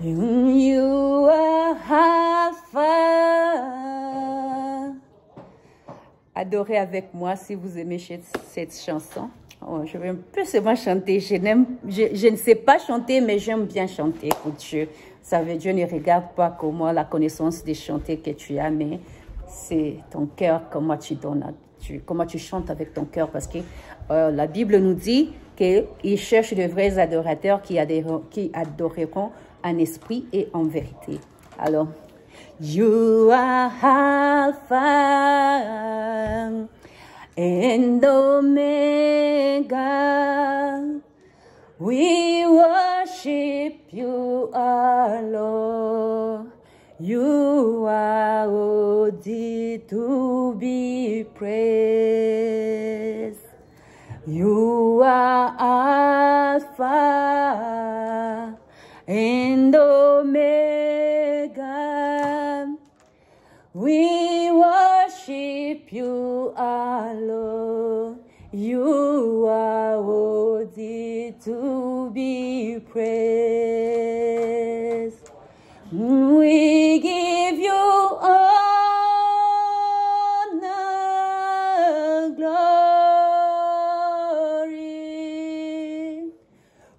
You are Alpha. Adorez avec moi si vous aimez cette chanson. Oh, je vais un peu seulement chanter. Je ne sais pas chanter, mais j'aime bien chanter. Écoute, Dieu, Dieu ne regarde pas comment la connaissance de chanter que tu as, mais c'est ton cœur, comment tu donnes, comment tu chantes avec ton cœur. Parce que la Bible nous dit qu'il cherche de vrais adorateurs qui adoreront en esprit et en vérité. Alors, you are Alpha and Omega. We worship you, our Lord. You are worthy to be praised. You are Alpha and Omega. We worship you, our Lord. You are worthy to be praised. We give you honor, glory.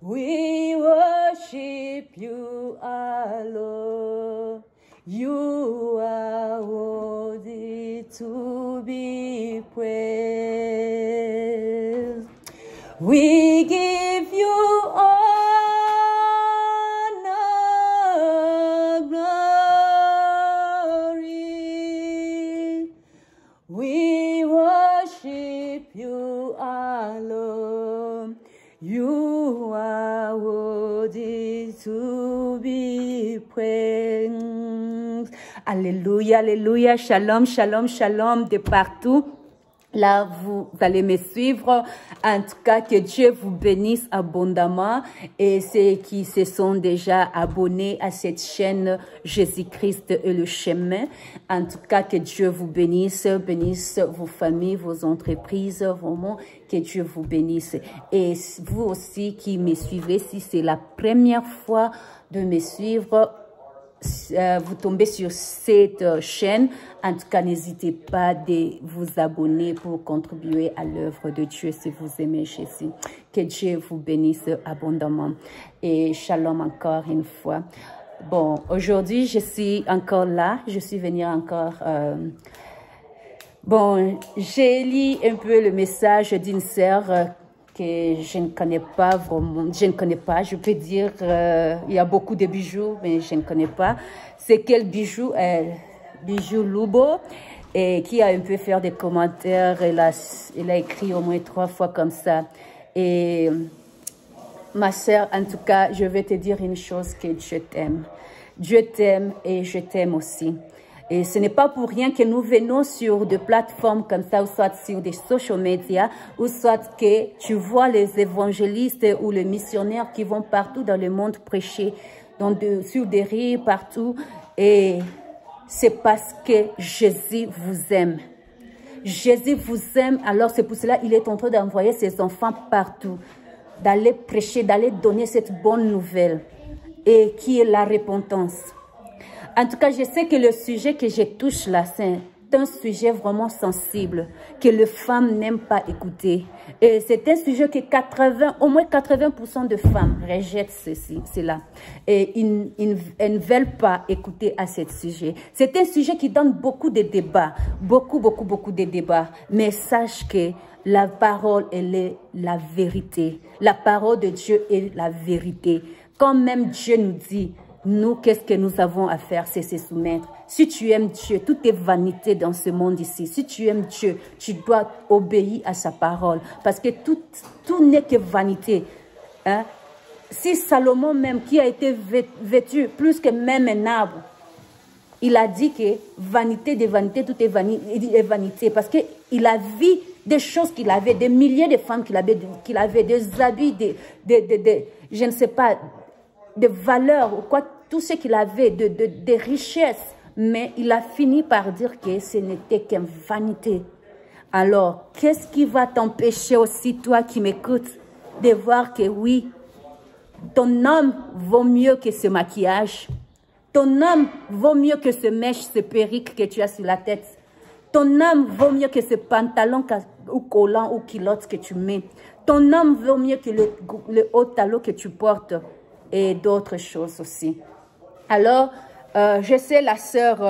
We worship you, our Lord. You are worthy to be praised. We give you honor, glory. We worship you, our Lord. You are worthy to be praised. Alléluia, alléluia, shalom, shalom, shalom de partout. Là, vous allez me suivre. En tout cas, que Dieu vous bénisse abondamment. Et ceux qui se sont déjà abonnés à cette chaîne Jésus-Christ et le chemin. En tout cas, que Dieu vous bénisse vos familles, vos entreprises, vraiment, que Dieu vous bénisse. Et vous aussi qui me suivez, si c'est la première fois de me suivre, vous tombez sur cette chaîne, en tout cas, n'hésitez pas de vous abonner pour contribuer à l'œuvre de Dieu si vous aimez Jésus. Que Dieu vous bénisse abondamment. Et shalom encore une fois. Bon, aujourd'hui, je suis encore là. Je suis venue encore... Bon, j'ai lu un peu le message d'une sœur que je ne connais pas vraiment, je peux dire, il y a beaucoup de bijoux, mais je ne connais pas. C'est quel bijou? Bijou Lubo, et qui a un peu fait des commentaires, elle a écrit au moins 3 fois comme ça. Et ma sœur, en tout cas, je vais te dire une chose, que je t'aime. Dieu t'aime et je t'aime aussi. Et ce n'est pas pour rien que nous venons sur des plateformes comme ça, ou soit sur des social media, ou soit que tu vois les évangélistes ou les missionnaires qui vont partout dans le monde prêcher, sur des rues, partout. Et c'est parce que Jésus vous aime. Jésus vous aime, alors c'est pour cela qu'il est en train d'envoyer ses enfants partout, d'aller prêcher, d'aller donner cette bonne nouvelle, et qui est la repentance. En tout cas, je sais que le sujet que je touche là, c'est un sujet vraiment sensible, que les femmes n'aiment pas écouter. Et c'est un sujet que au moins 80% de femmes rejettent cela. Et elles ne veulent pas écouter à ce sujet. C'est un sujet qui donne beaucoup de débats, beaucoup de débats. Mais sache que la parole, elle est la vérité. La parole de Dieu est la vérité. Quand même Dieu nous dit, nous, qu'est-ce que nous avons à faire? C'est se soumettre. Si tu aimes Dieu, tout est vanité dans ce monde ici. Si tu aimes Dieu, tu dois obéir à sa parole. Parce que tout n'est que vanité. Hein? Si Salomon même, qui a été vêtu plus que même un arbre, il a dit que vanité de vanité, tout est vanité. Parce qu'il a vu des choses qu'il avait, des milliers de femmes qu'il avait, des habits, je ne sais pas, de valeurs ou quoi, tout ce qu'il avait, de richesses. Mais il a fini par dire que ce n'était qu'une vanité. Alors, qu'est-ce qui va t'empêcher aussi, toi qui m'écoutes, de voir que oui, Ton âme vaut mieux que ce maquillage. Ton âme vaut mieux que ce mèche, ce perruque que tu as sur la tête. Ton âme vaut mieux que ce pantalon ou collant ou culotte que tu mets. Ton âme vaut mieux que le haut talon que tu portes et d'autres choses aussi. Alors, je sais la sœur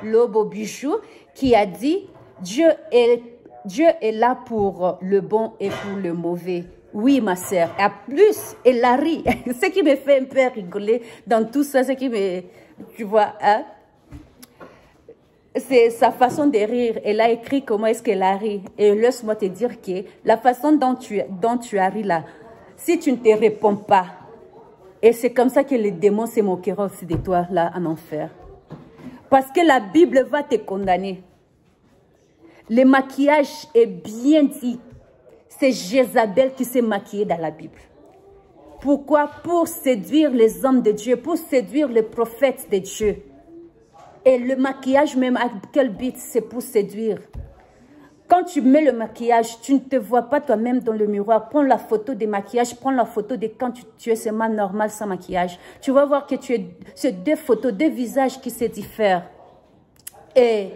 Lobo Bijou qui a dit « Dieu est là pour le bon et pour le mauvais ». Oui, ma sœur. Et plus, elle a ri. Ce qui me fait un peu rigoler dans tout ça, ce qui me... Tu vois, hein? C'est sa façon de rire. Elle a écrit comment est-ce qu'elle a ri. Et laisse-moi te dire que la façon dont tu as ri là, si tu ne te réponds pas, et c'est comme ça que les démons se moqueront aussi de toi là en enfer. Parce que la Bible va te condamner. Le maquillage est bien dit. C'est Jézabel qui s'est maquillée dans la Bible. Pourquoi? Pour séduire les hommes de Dieu, pour séduire les prophètes de Dieu. Et le maquillage même, à quel but? C'est pour séduire. Quand tu mets le maquillage, tu ne te vois pas toi-même dans le miroir. Prends la photo des maquillages, prends la photo de quand tu es seulement normal sans maquillage. Tu vas voir que c'est deux photos, deux visages qui se diffèrent. Et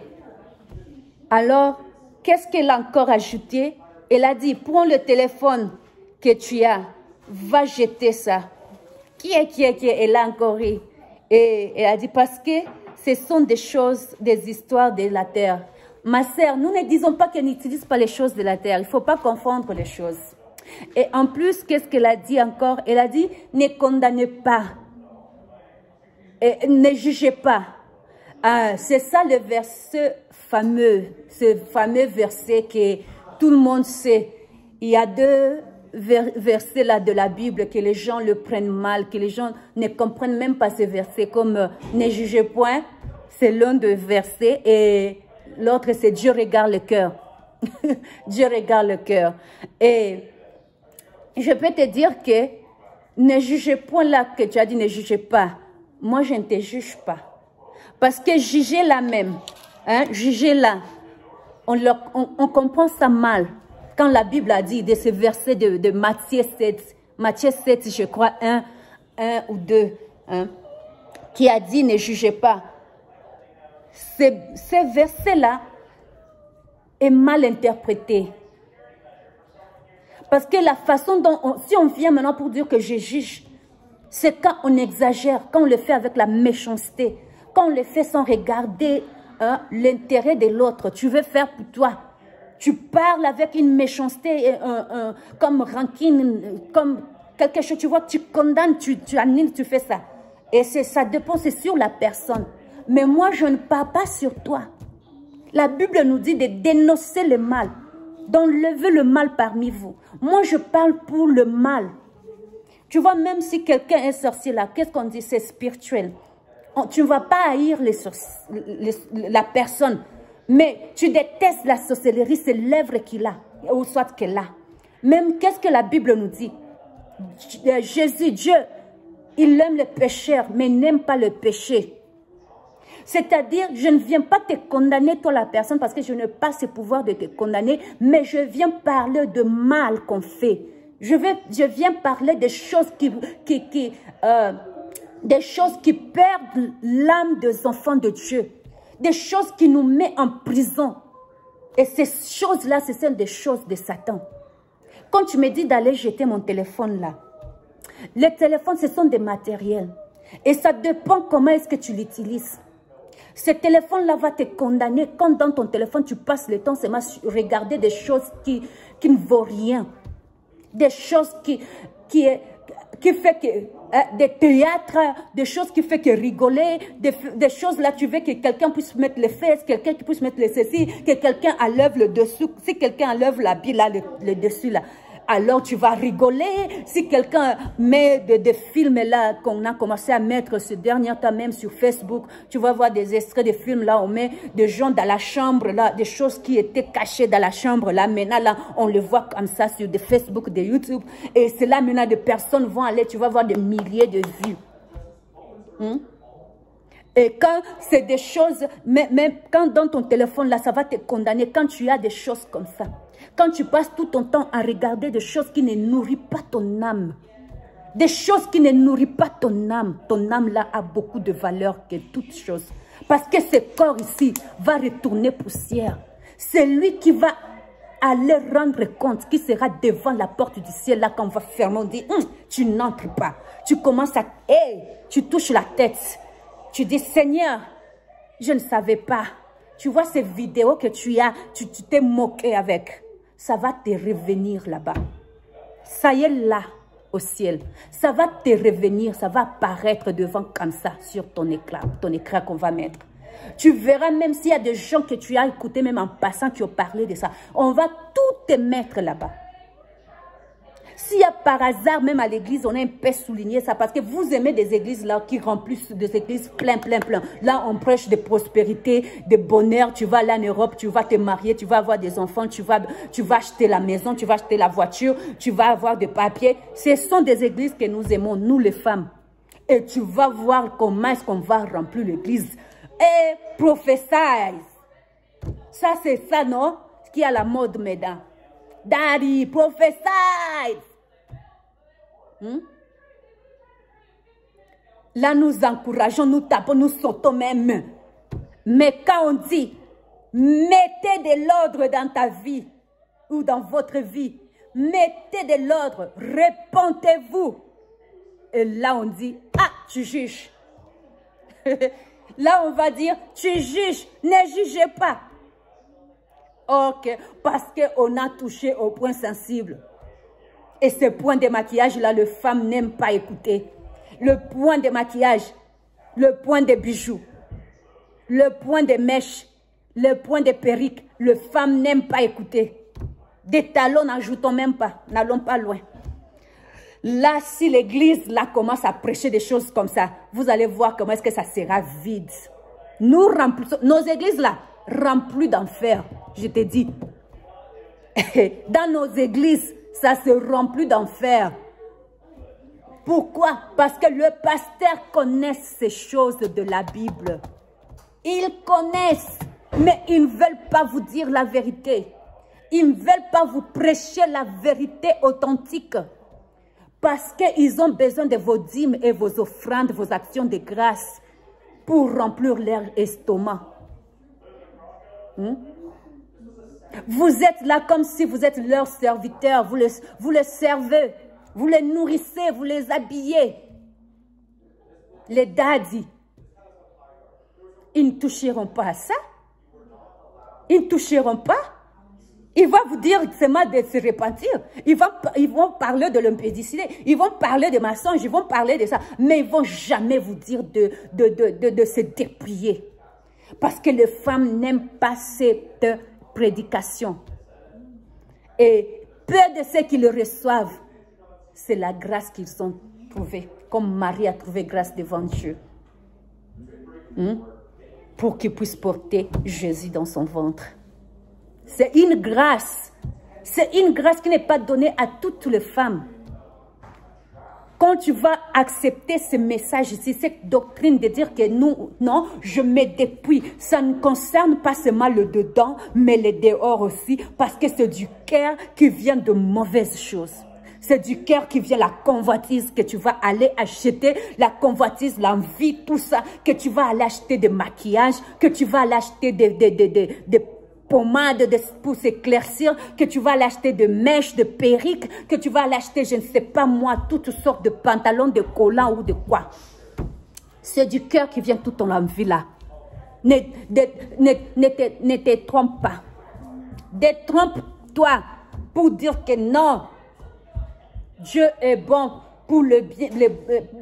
alors, qu'est-ce qu'elle a encore ajouté? Elle a dit, prends le téléphone que tu as, va jeter ça. Qui est? Elle a encore ri. Et elle a dit, parce que ce sont des choses, des histoires de la terre. Ma sœur, nous ne disons pas qu'elle n'utilise pas les choses de la terre. Il ne faut pas confondre les choses. Et en plus, qu'est-ce qu'elle a dit encore? Elle a dit, ne condamnez pas. Et ne jugez pas. C'est ça le verset fameux, ce fameux verset que tout le monde sait. Il y a deux versets là de la Bible que les gens le prennent mal, que les gens ne comprennent même pas ces versets, comme ne jugez point, c'est l'un des versets, et l'autre c'est Dieu regarde le cœur. Dieu regarde le cœur. Et je peux te dire que ne jugez point là que tu as dit ne jugez pas. Moi je ne te juge pas. Parce que juger là même, hein, juger là, on comprend ça mal. Quand la Bible a dit de ce verset de Matthieu 7, je crois, 1 ou 2, hein, qui a dit ne jugez pas. Ce verset-là est mal interprété. Parce que la façon dont, si on vient maintenant pour dire que je juge, c'est quand on exagère, quand on le fait avec la méchanceté, quand on le fait sans regarder l'intérêt de l'autre. Tu veux faire pour toi. Tu parles avec une méchanceté, comme rancune, comme quelque chose. Tu vois, tu condamnes, tu annules, tu fais ça. Et ça dépend, c'est sur la personne. Mais moi, je ne parle pas sur toi. La Bible nous dit de dénoncer le mal, d'enlever le mal parmi vous. Moi, je parle pour le mal. Tu vois, même si quelqu'un est sorcier là, qu'est-ce qu'on dit? C'est spirituel. Tu ne vas pas haïr la personne. Mais tu détestes la sorcellerie, c'est l'œuvre qu'il a, ou soit qu'elle a. Même, qu'est-ce que la Bible nous dit? Jésus, Dieu, il aime le pécheur, mais n'aime pas le péché. C'est-à-dire, je ne viens pas te condamner, toi la personne, parce que je n'ai pas ce pouvoir de te condamner, mais je viens parler de mal qu'on fait. Je viens parler des choses des choses qui perdent l'âme des enfants de Dieu. Des choses qui nous mettent en prison. Et ces choses-là, ce sont des choses de Satan. Quand tu me dis d'aller jeter mon téléphone là, les téléphones, ce sont des matériels. Et ça dépend comment est-ce que tu l'utilises. Ce téléphone-là va te condamner quand dans ton téléphone, tu passes le temps seulement à regarder des choses qui ne vaut rien. Des choses qui fait que... des théâtres, des choses qui fait que rigoler, des choses là, tu veux que quelqu'un puisse mettre les fesses, quelqu'un qui puisse mettre les ceci, que quelqu'un enlève le dessous. Si quelqu'un enlève l'habit là, le dessus là, alors tu vas rigoler. Si quelqu'un met des films là, qu'on a commencé à mettre ce dernier temps même sur Facebook, tu vas voir des extraits de films là, on met des gens dans la chambre là, des choses qui étaient cachées dans la chambre là, maintenant là, on le voit comme ça sur des Facebook, des YouTube, et c'est là maintenant des personnes vont aller, tu vas voir des milliers de vues. Et quand c'est des choses, même quand dans ton téléphone là, ça va te condamner quand tu as des choses comme ça. Quand tu passes tout ton temps à regarder des choses qui ne nourrissent pas ton âme. Des choses qui ne nourrissent pas ton âme. Ton âme là a beaucoup de valeur que toutes choses. Parce que ce corps ici va retourner poussière. C'est lui qui va aller rendre compte, qui sera devant la porte du ciel. Là, quand on va fermer, on dit, tu n'entres pas. Tu commences à... Hey, tu touches la tête. Tu dis, Seigneur, je ne savais pas. Tu vois ces vidéos que tu as, tu t'es moqué avec. Ça va te revenir là-bas. Ça y est là, au ciel. Ça va te revenir, ça va apparaître devant comme ça, sur ton écran qu'on va mettre. Tu verras même s'il y a des gens que tu as écoutés, même en passant, qui ont parlé de ça. On va tout te mettre là-bas. S'il y a par hasard, même à l'église, on a un peu souligné ça, parce que vous aimez des églises là qui remplissent des églises plein. Là, on prêche de prospérité, de bonheur. Tu vas aller en Europe, tu vas te marier, tu vas avoir des enfants, tu vas acheter la maison, tu vas acheter la voiture, tu vas avoir des papiers. Ce sont des églises que nous aimons, nous les femmes. Et tu vas voir comment est-ce qu'on va remplir l'église. Et prophesize. Ça, c'est ça, non? Ce qui est à la mode, mesdames. Daddy, prophesize. Là, nous encourageons, nous tapons, nous sautons même. Mais quand on dit, mettez de l'ordre dans ta vie ou dans votre vie, mettez de l'ordre, répondez-vous. Et là, on dit, ah, tu juges. Là, on va dire, tu juges, ne jugez pas. Ok, parce qu'on a touché au point sensible. Et ce point de maquillage-là, les femmes n'aiment pas écouter. Le point de maquillage, le point de bijoux, le point de mèches, le point de perruque, les femmes n'aiment pas écouter. Des talons, n'ajoutons même pas, n'allons pas loin. Là, si l'église là commence à prêcher des choses comme ça, vous allez voir comment est-ce que ça sera vide. Nous remplissons, nos églises là, remplies d'enfer, je te dis. Dans nos églises, ça se remplit d'enfer. Pourquoi? Parce que le pasteur connaît ces choses de la Bible. Ils connaissent, mais ils ne veulent pas vous dire la vérité. Ils ne veulent pas vous prêcher la vérité authentique. Parce qu'ils ont besoin de vos dîmes et vos offrandes, vos actions de grâce pour remplir leur estomac. Vous êtes là comme si vous êtes leurs serviteurs. Vous les servez, vous les nourrissez, vous les habillez. Les daddies, ils ne toucheront pas à ça. Ils ne toucheront pas. Ils vont vous dire c'est mal de se repentir. Ils vont parler de l'impédicité. Ils vont parler de mensonges. Ils vont parler de ça. Mais ils ne vont jamais vous dire de se dépouiller. Parce que les femmes n'aiment pas cette prédication. Et peu de ceux qui le reçoivent, c'est la grâce qu'ils ont trouvée. Comme Marie a trouvé grâce devant Dieu. Pour qu'il puisse porter Jésus dans son ventre. C'est une grâce. C'est une grâce qui n'est pas donnée à toutes les femmes. Quand tu vas accepter ce message ici, cette doctrine de dire que nous, non, je me dépouille, ça ne concerne pas seulement le dedans, mais le dehors aussi, parce que c'est du cœur qui vient de mauvaises choses. C'est du cœur qui vient la convoitise que tu vas aller acheter, la convoitise, l'envie, tout ça, que tu vas aller acheter des maquillages, que tu vas aller acheter des pommades pour s'éclaircir, que tu vas l'acheter de mèches, de perruques, que tu vas l'acheter, je ne sais pas moi, toutes sortes de pantalons, de collants ou de quoi. C'est du cœur qui vient toute ton envie là. Ne te trompe pas. Détrompe-toi pour dire que non, Dieu est bon pour le bien,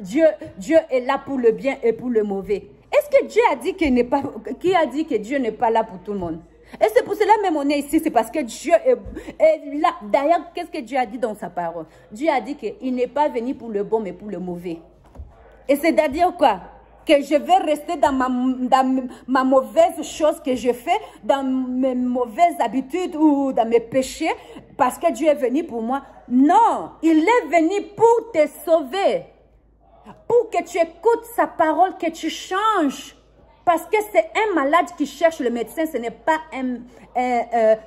Dieu est là pour le bien et pour le mauvais. Est-ce que Dieu a dit qu'il n'est pas, qui a dit que Dieu n'est pas là pour tout le monde? Et c'est pour cela même on est ici, c'est parce que Dieu est là. D'ailleurs, qu'est-ce que Dieu a dit dans sa parole? Dieu a dit qu'il n'est pas venu pour le bon, mais pour le mauvais. Et c'est-à-dire quoi? Que je vais rester dans ma mauvaise chose que je fais, dans mes mauvaises habitudes ou dans mes péchés, parce que Dieu est venu pour moi. Non, il est venu pour te sauver. Pour que tu écoutes sa parole, que tu changes. Parce que c'est un malade qui cherche le médecin, ce n'est pas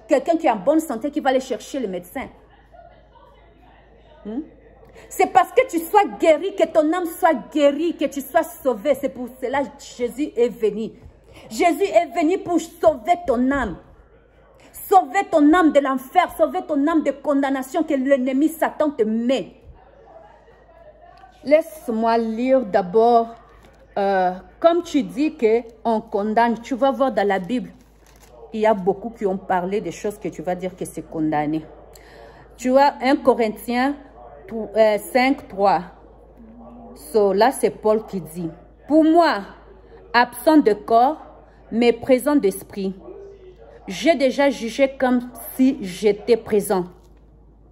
quelqu'un qui est en bonne santé qui va aller chercher le médecin. C'est parce que tu sois guéri, que ton âme soit guérie, que tu sois sauvé. C'est pour cela que Jésus est venu. Jésus est venu pour sauver ton âme. Sauver ton âme de l'enfer, sauver ton âme de condamnation que l'ennemi Satan te met. Laisse-moi lire d'abord, comme tu dis qu'on condamne, tu vas voir dans la Bible, il y a beaucoup qui ont parlé des choses que tu vas dire que c'est condamné. Tu as 1 Corinthiens 5, 3. So, là, c'est Paul qui dit, « Pour moi, absent de corps, mais présent d'esprit, j'ai déjà jugé comme si j'étais présent. »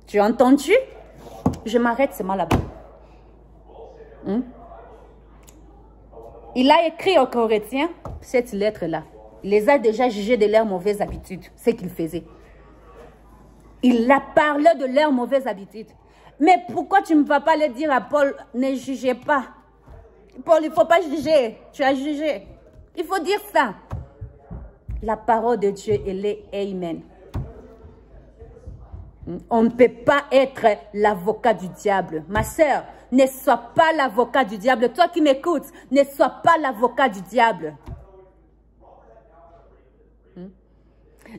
Tu as entendu? Je m'arrête seulement là-bas. Il a écrit aux Corinthiens cette lettre-là. Il les a déjà jugés de leurs mauvaises habitudes, ce qu'ils faisaient. Il a parlé de leurs mauvaises habitudes. Mais pourquoi tu ne vas pas le dire à Paul, ne jugez pas? Paul, il ne faut pas juger. Tu as jugé. Il faut dire ça. La parole de Dieu, elle est Amen. On ne peut pas être l'avocat du diable. Ma sœur, ne sois pas l'avocat du diable. Toi qui m'écoutes, ne sois pas l'avocat du diable.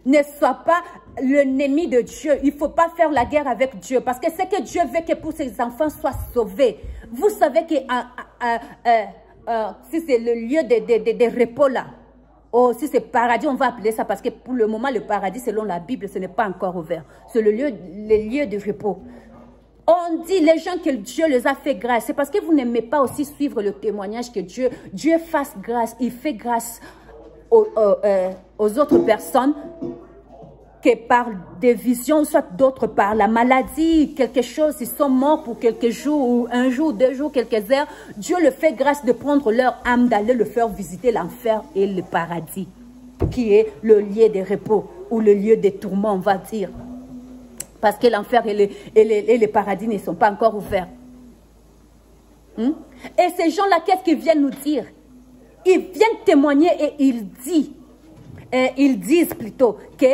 Ne sois pas l'ennemi de Dieu. Il ne faut pas faire la guerre avec Dieu. Parce que c'est que Dieu veut que pour ses enfants soient sauvés. Vous savez que si c'est le lieu de repos là, oh, si c'est paradis, on va appeler ça. Parce que pour le moment, le paradis, selon la Bible, ce n'est pas encore ouvert. C'est le lieu de repos. On dit les gens que Dieu les a fait grâce. C'est parce que vous n'aimez pas aussi suivre le témoignage que Dieu fasse grâce. Il fait grâce aux autres personnes qui par des visions, soit d'autres par la maladie, quelque chose, ils sont morts pour quelques jours, ou un jour, 2 jours, quelques heures. Dieu le fait grâce de prendre leur âme, d'aller le faire visiter l'enfer et le paradis, qui est le lieu de repos, ou le lieu des tourments, on va dire. Parce que l'enfer et le paradis ne sont pas encore ouverts. Et ces gens-là, qu'est-ce qu'ils viennent nous dire? Ils viennent témoigner et ils disent plutôt que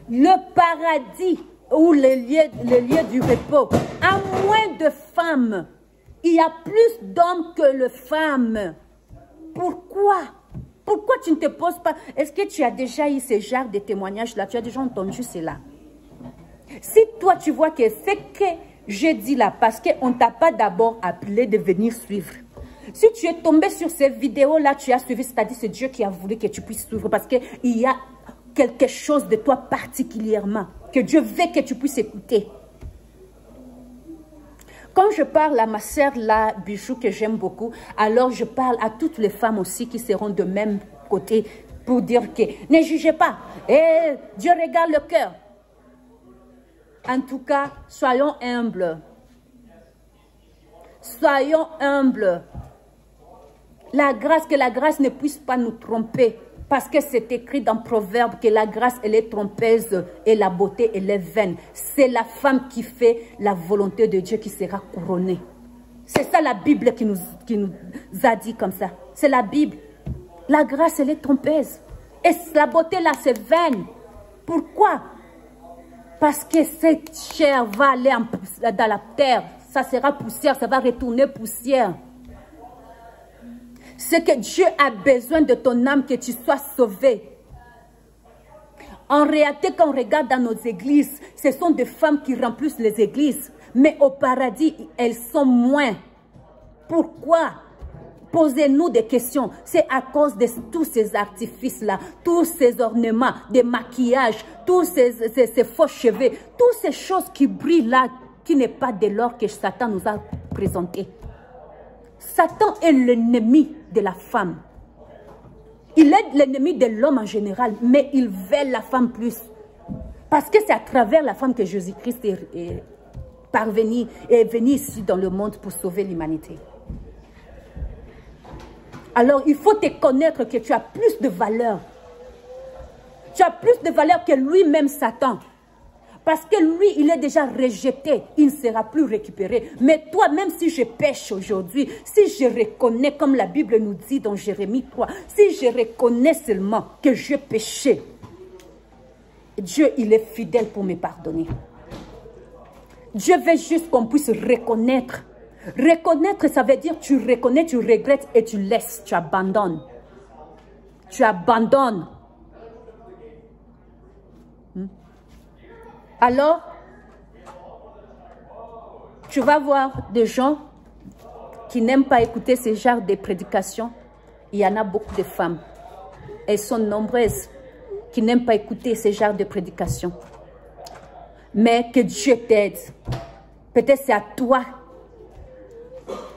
le paradis ou le lieu du repos a moins de femmes. Il y a plus d'hommes que de femmes. Pourquoi? Pourquoi tu ne te poses pas? Est-ce que tu as déjà eu ce genre de témoignages-là? Tu as déjà entendu cela? Si toi tu vois que c'est que je dis là, parce qu'on ne t'a pas d'abord appelé de venir suivre. Si tu es tombé sur ces vidéos-là, tu as suivi, c'est-à-dire c'est Dieu qui a voulu que tu puisses suivre parce qu'il y a quelque chose de toi particulièrement que Dieu veut que tu puisses écouter. Quand je parle à ma sœur là, Bijou, que j'aime beaucoup, alors je parle à toutes les femmes aussi qui seront de même côté pour dire que ne jugez pas. Et Dieu regarde le cœur. En tout cas, soyons humbles. Soyons humbles. La grâce, que la grâce ne puisse pas nous tromper. Parce que c'est écrit dans Proverbe que la grâce, elle est trompeuse et la beauté, elle est vaine. C'est la femme qui fait la volonté de Dieu qui sera couronnée. C'est ça la Bible qui nous a dit comme ça. C'est la Bible. La grâce, elle est trompeuse. Et la beauté là, c'est vaine. Pourquoi? Parce que cette chair va aller dans la terre. Ça sera poussière, ça va retourner poussière. C'est que Dieu a besoin de ton âme, que tu sois sauvé. En réalité, quand on regarde dans nos églises, ce sont des femmes qui remplissent les églises. Mais au paradis, elles sont moins. Pourquoi? Posez-nous des questions. C'est à cause de tous ces artifices-là, tous ces ornements, des maquillages, tous ces faux cheveux, toutes ces choses qui brillent là, qui n'est pas de l'or que Satan nous a présenté. Satan est l'ennemi de la femme. Il est l'ennemi de l'homme en général, mais il veut la femme plus. Parce que c'est à travers la femme que Jésus-Christ est venu ici dans le monde pour sauver l'humanité. Alors, il faut te connaître que tu as plus de valeur. Tu as plus de valeur que lui-même, Satan. Parce que lui, il est déjà rejeté. Il ne sera plus récupéré. Mais toi, même si je pêche aujourd'hui, si je reconnais, comme la Bible nous dit dans Jérémie 3, si je reconnais seulement que je péchais, Dieu, il est fidèle pour me pardonner. Dieu veut juste qu'on puisse reconnaître. Reconnaître, ça veut dire tu reconnais, tu regrettes et tu laisses, tu abandonnes. Tu abandonnes. Alors, tu vas voir des gens qui n'aiment pas écouter ce genre de prédications. Il y en a beaucoup de femmes. Elles sont nombreuses qui n'aiment pas écouter ce genre de prédications. Mais que Dieu t'aide. Peut-être c'est à toi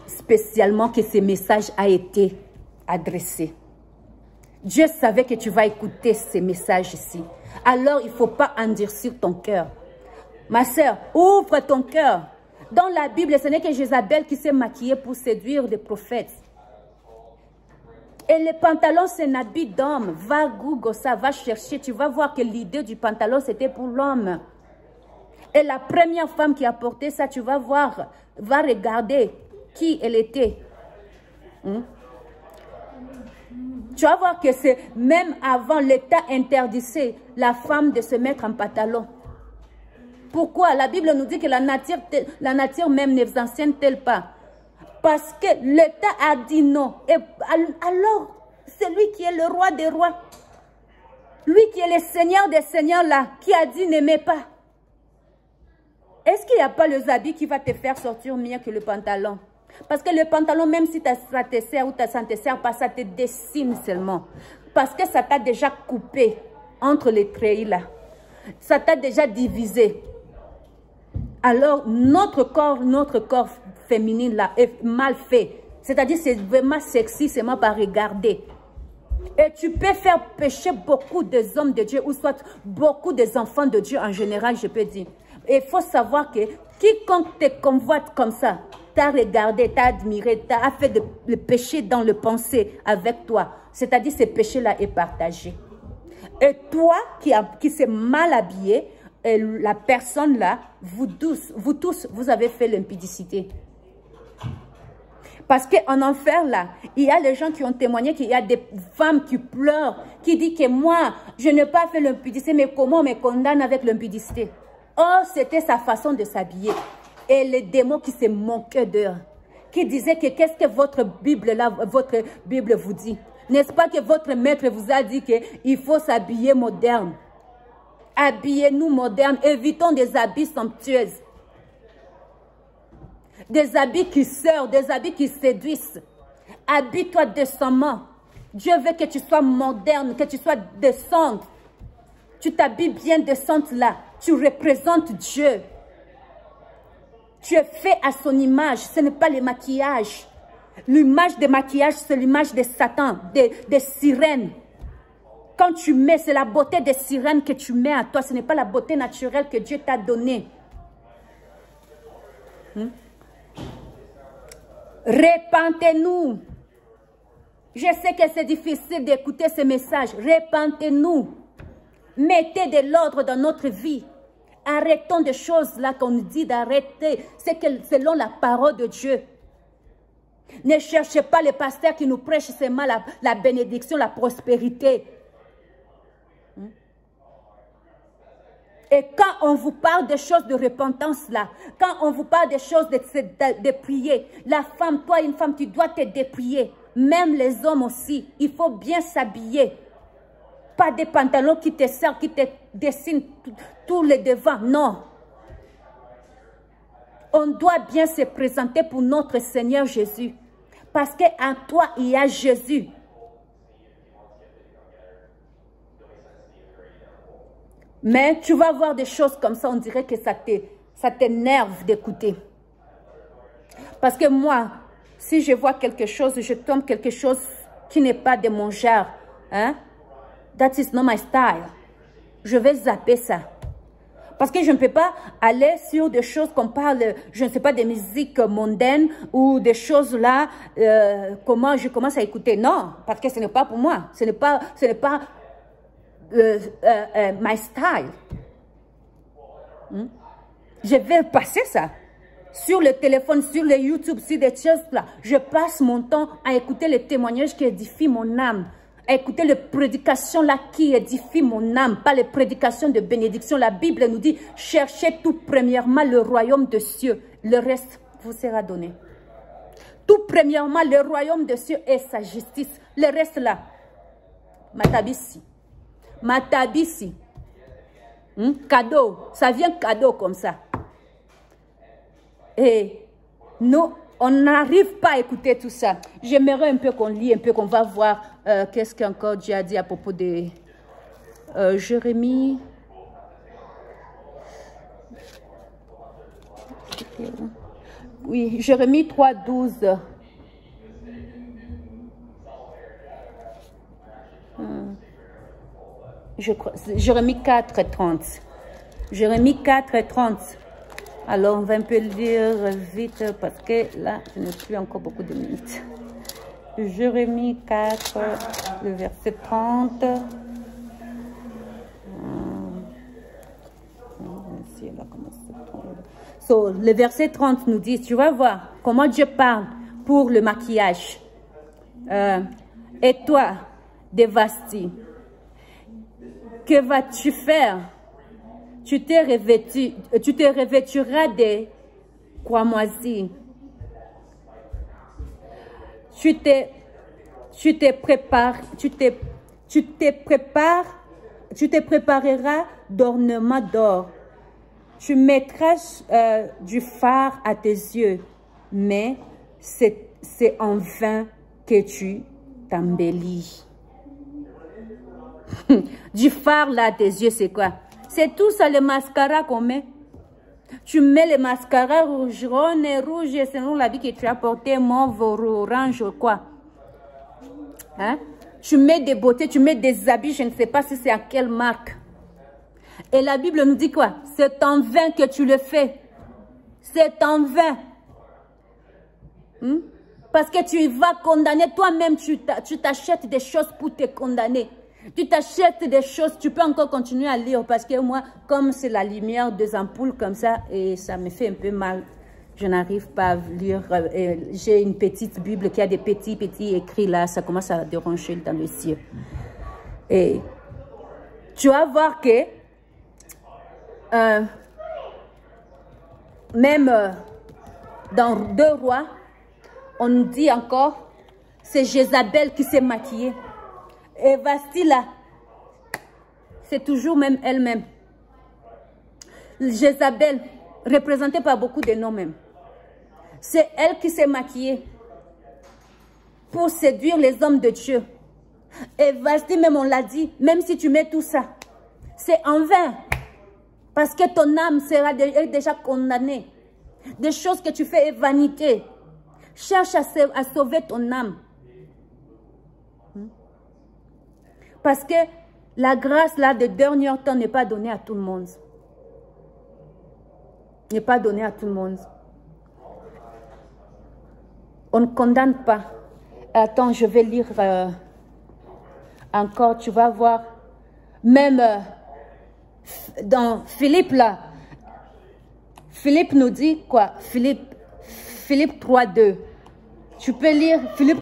spécialement que ce message a été adressé. Dieu savait que tu vas écouter ces messages ici. Alors, il ne faut pas endurcir ton cœur. Ma sœur, ouvre ton cœur. Dans la Bible, ce n'est que Jézabel qui s'est maquillée pour séduire des prophètes. Et le pantalon, c'est un habit d'homme. Va Google ça, va chercher. Tu vas voir que l'idée du pantalon, c'était pour l'homme. Et la première femme qui a porté ça, tu vas voir, va regarder qui elle était. Tu vas voir que c'est même avant l'État interdisait la femme de se mettre en pantalon. Pourquoi? La Bible nous dit que la nature même ne vous enseigne-t-elle pas? Parce que l'État a dit non. Et alors, c'est lui qui est le roi des rois. Lui qui est le Seigneur des seigneurs là, qui a dit n'aimez pas. Est-ce qu'il n'y a pas le habit qui va te faire sortir mieux que le pantalon? Parce que le pantalon, même si ça te sert ou ça ne te sert pas, ça te dessine seulement. Parce que ça t'a déjà coupé entre les treillis là. Ça t'a déjà divisé. Alors, notre corps féminin là est mal fait. C'est-à-dire, c'est vraiment sexy, seulement par regarder. Et tu peux faire pécher beaucoup des hommes de Dieu, ou soit beaucoup des enfants de Dieu en général, je peux dire. Et il faut savoir que quiconque te convoite comme ça, t'a regardé, t'a admiré, t'a fait le péché dans le pensée avec toi. C'est-à-dire, ce péché-là est partagé. Et toi qui s'est mal habillé, et la personne là, vous tous, vous avez fait l'impudicité. Parce qu'en enfer là, il y a les gens qui ont témoigné qu'il y a des femmes qui pleurent, qui disent que moi, je n'ai pas fait l'impudicité, mais comment on me condamne avec l'impudicité? Oh, c'était sa façon de s'habiller. Et les démons qui se moquaient d'eux, qui disaient que qu'est-ce que votre Bible vous dit? N'est-ce pas que votre maître vous a dit qu'il faut s'habiller moderne? Habillez-nous moderne, évitons des habits somptueux. Des habits qui sortent, des habits qui séduisent. Habille-toi décemment. Dieu veut que tu sois moderne, que tu sois décente. Tu t'habilles bien décente là. Tu représentes Dieu. Tu es fait à son image. Ce n'est pas le maquillage. L'image de maquillage, c'est l'image de Satan, des sirènes. Quand tu mets, c'est la beauté des sirènes que tu mets à toi. Ce n'est pas la beauté naturelle que Dieu t'a donnée. Repentez-nous. Je sais que c'est difficile d'écouter ce message. Repentez-nous. Mettez de l'ordre dans notre vie. Arrêtons des choses là qu'on nous dit d'arrêter. C'est que selon la parole de Dieu. Ne cherchez pas les pasteurs qui nous prêchent seulement la bénédiction, la prospérité. Et quand on vous parle des choses de repentance là, quand on vous parle des choses de prier, la femme, toi une femme, tu dois te déprier. Même les hommes aussi, il faut bien s'habiller. Pas des pantalons qui te servent, qui te dessinent tous les devants, non. On doit bien se présenter pour notre Seigneur Jésus. Parce qu'en toi, il y a Jésus. Mais tu vas voir des choses comme ça, on dirait que ça t'énerve d'écouter. Parce que moi, si je vois quelque chose, je tombe quelque chose qui n'est pas de mon genre, hein? That is not my style. Je vais zapper ça. Parce que je ne peux pas aller sur des choses qu'on parle, je ne sais pas, des musiques mondaines ou des choses là, comment je commence à écouter. Non, parce que ce n'est pas pour moi. Ce n'est pas my style. Je vais passer ça. Sur le téléphone, sur le YouTube, sur des choses là. Je passe mon temps à écouter les témoignages qui édifient mon âme. à écouter les prédications là qui édifient mon âme, pas les prédications de bénédiction. La Bible nous dit, cherchez tout premièrement le royaume des cieux, le reste vous sera donné. Tout premièrement le royaume des cieux et sa justice, le reste là, matabisi, matabisi, cadeau, ça vient cadeau comme ça. Et nous, on n'arrive pas à écouter tout ça. J'aimerais un peu qu'on lit, un peu qu'on va voir qu'est-ce qu'encore Dieu a dit à propos de Jérémie. Oui, Jérémie 3, 12. Je crois, Jérémie 4, 30. Jérémie 4, 30. Alors, on va un peu lire vite parce que là, je n'ai plus encore beaucoup de minutes. Jérémie 4, le verset 30. So, le verset 30 nous dit, tu vas voir comment Dieu parle pour le maquillage. Et toi, Dévasti, que vas-tu faire? Tu te revêturas des cramoisis. Tu te prépareras d'ornements d'or. Tu mettras du fard à tes yeux, mais c'est en vain que tu t'embellis. Du fard là à tes yeux, c'est quoi? C'est tout ça le mascara qu'on met. Tu mets le mascara rouge, jaune et rouge selon l'habit que tu as porté, mauve, orange, quoi. Hein? Tu mets des beautés, tu mets des habits, je ne sais pas si c'est à quelle marque. Et la Bible nous dit quoi? C'est en vain que tu le fais. C'est en vain. Parce que tu vas condamner. Toi-même, tu t'achètes des choses pour te condamner. Tu t'achètes des choses, tu peux encore continuer à lire. Parce que moi, comme c'est la lumière des ampoules comme ça, et ça me fait un peu mal. Je n'arrive pas à lire. J'ai une petite Bible qui a des petits écrits là. Ça commence à déranger dans les yeux. Et tu vas voir que même dans 2 Rois, on nous dit encore, c'est Jézabel qui s'est maquillée. Et Vasti là, c'est toujours même elle-même. Jézabel, représentée par beaucoup de noms même. C'est elle qui s'est maquillée pour séduire les hommes de Dieu. Et Vasti même, on l'a dit, même si tu mets tout ça, c'est en vain. Parce que ton âme sera déjà condamnée. Des choses que tu fais est vanité. Cherche à sauver ton âme. Parce que la grâce là de dernier temps n'est pas donnée à tout le monde. N'est pas donnée à tout le monde. On ne condamne pas. Attends, je vais lire encore, tu vas voir. Même dans Philippe là, Philippe nous dit quoi? Philippe 3, 2. Tu peux lire Philippe